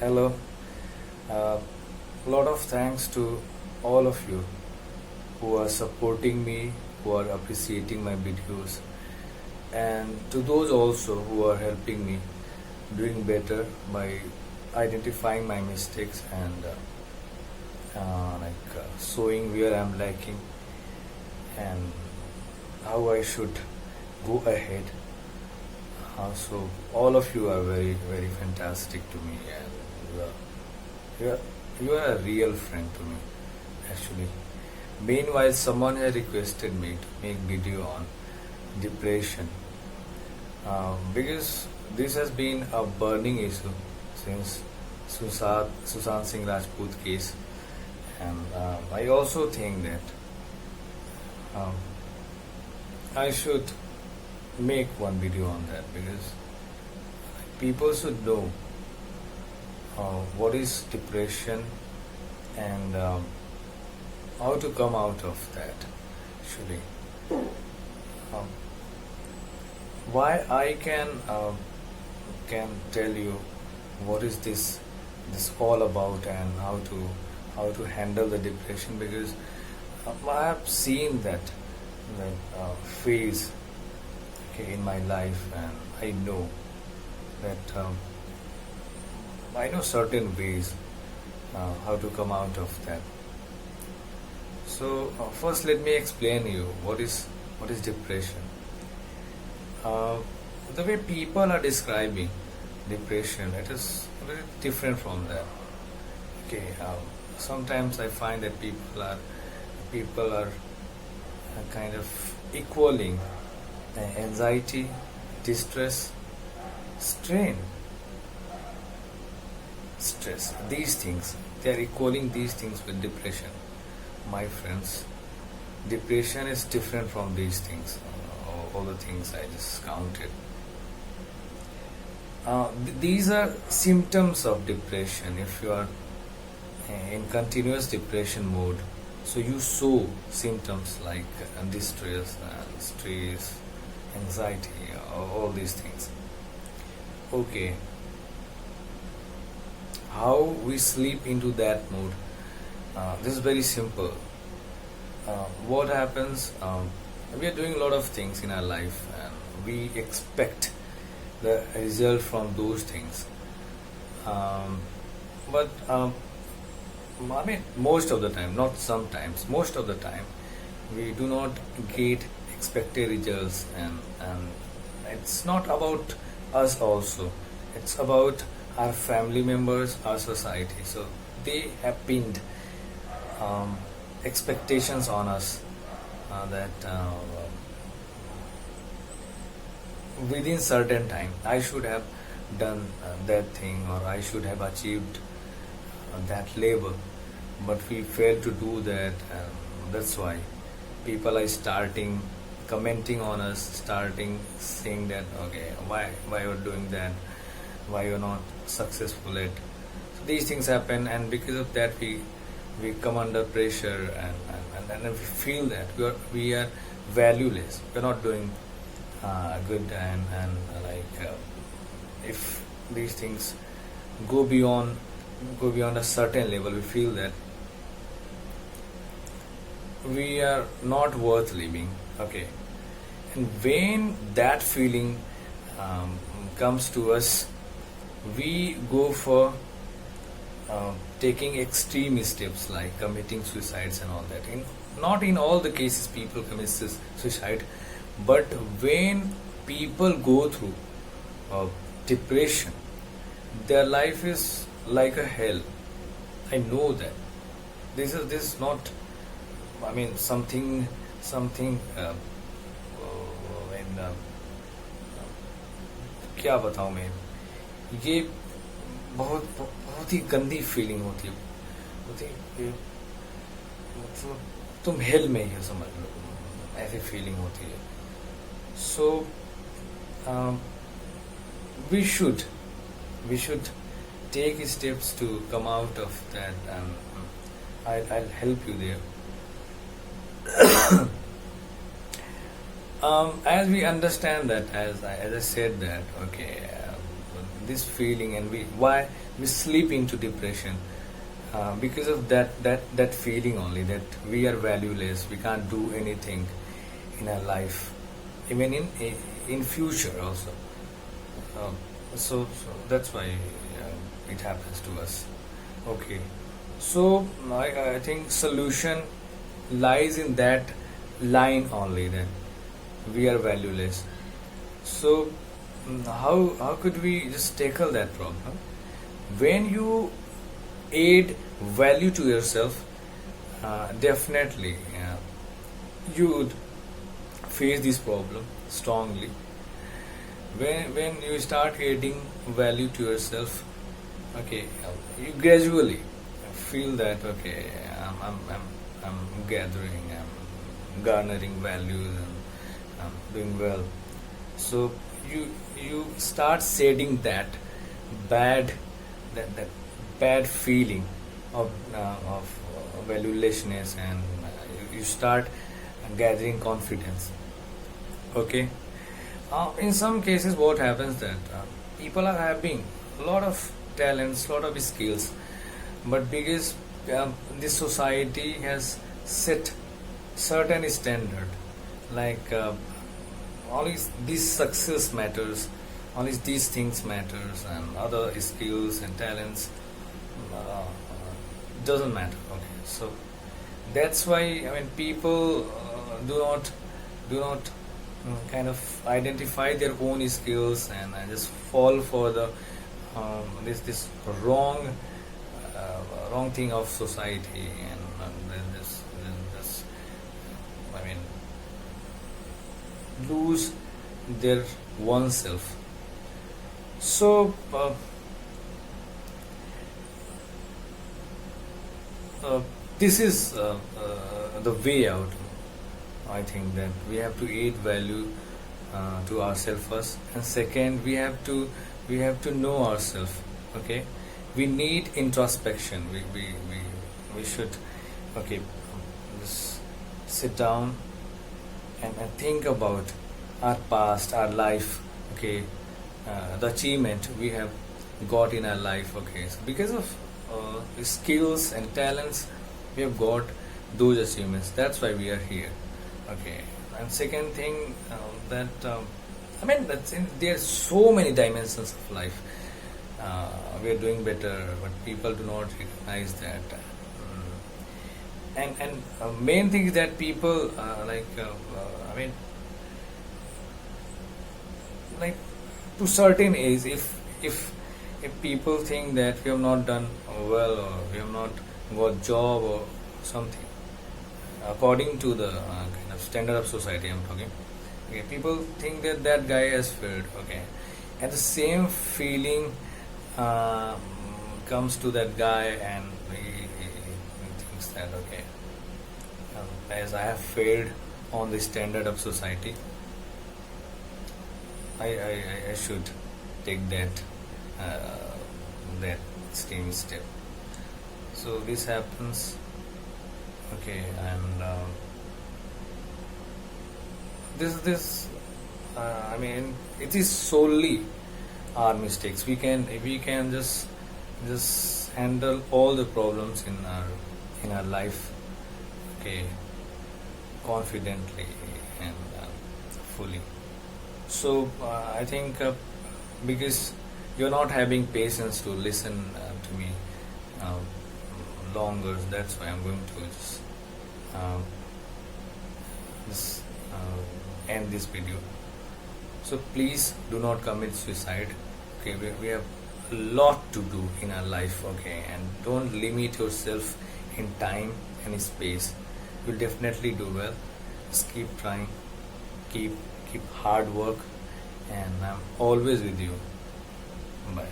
Hello. A lot of thanks to all of you who are supporting me, who are appreciating my videos, and to those also who are helping me doing better by identifying my mistakes and showing where I'm lacking and how I should go ahead. So all of you are very very fantastic to me, and you are, you are, you are a real friend to me actually. Meanwhile, someone has requested me to make video on depression because this has been a burning issue since Sushant Singh Rajput case, and I also think that um, I should make one video on that because people should know what is depression and how to come out of that actually. Um, why I can tell you what is this all about and how to handle the depression because I have seen that phase, okay, in my life, and I know that I know certain ways how to come out of that. So first, let me explain you what is depression. Uh, the way people are describing depression, it is very different from that. Okay, sometimes I find that people are kind of equaling anxiety, distress, strain, stress. These things, they are equaling these things with depression. My friends, depression is different from these things, all the things I just counted. These are symptoms of depression. If you are in continuous depression mode, so you show symptoms like distress and stress, anxiety, all these things. Okay, how we sleep into that mode? This is very simple. What happens? We are doing a lot of things in our life, and we expect the result from those things. But I mean, most of the time, not sometimes, most of the time, we do not get expected results, and it's not about us also. It's about our family members, our society. So they have pinned um, expectations on us that within certain time I should have done that thing, or I should have achieved that level, but we fail to do that, and that's why people are starting commenting on us, starting saying that okay, why you're doing that, why you're not successful at. So these things happen, and because of that we come under pressure, and we feel that we are valueless, we're not doing good, and if these things go beyond a certain level, we feel that we are not worth living. Okay, and when that feeling comes to us, we go for taking extreme steps like committing suicides and all that. Not in all the cases people commit suicide, but when people go through depression, their life is like a hell. I know that this is not, I mean, something when क्या बताऊं मैं, ये बहुत बहुत ही गंदी feeling होती है कि मतलब तुम हेल में ही हो, समझ लो, ऐसी फीलिंग होती है. सो we should take steps to come out of that, and I'll help you there. As we understand that, as I said that, okay, this feeling, and why we slip into depression, because of that feeling only, that we are valueless, we can't do anything in our life, even in future also. So that's why it happens to us. Okay, so I think solution lies in that line only, that we are valueless. So how could we just tackle that problem? When you add value to yourself, definitely you would face this problem strongly. When you start adding value to yourself, okay, you gradually feel that, okay, I'm gathering, I'm garnering values, and I'm doing well. So you start shedding bad that bad feeling of valuelessness, and you start gathering confidence. Okay. In some cases, what happens that people are having a lot of talents, lot of skills, but because this society has set certain standard, like only this success matters, only these things matters, and other skills and talents uh, doesn't matter. Okay, so that's why, I mean, people do not kind of identify their own skills, and just fall for the this wrong wrong thing of society, and this, I mean, lose their oneself. So this is the way out. I think that we have to add value to ourselves first, and second, we have to know ourselves. Okay, we need introspection. We should, okay, just sit down and think about our past, our life. Okay, the achievement we have got in our life. Okay, so because of skills and talents, we have got those achievements. That's why we are here. Okay, and second thing, that I mean, there are so many dimensions of life. We are doing better, but people do not recognize that. And main thing is that people I mean, like, to certain age, if people think that we have not done well, or we have not got job or something, according to the kind of standard of society I'm talking. Okay, people think that that guy has failed. Okay, and the same feeling comes to that guy, and he thinks that, okay, as I have failed on the standard of society, I should take that extreme step. So this happens. Okay, and this I mean, it is solely our mistakes. We can just handle all the problems in our life, okay, confidently and fully. So I think because you're not having patience to listen to me uh, longer, that's why I'm going to uh, just end this video. So please do not commit suicide. Okay, we have a lot to do in our life. Okay, and don't limit yourself in time and space. You'll definitely do well. Just keep trying, keep hard work, and I'm always with you. Bye.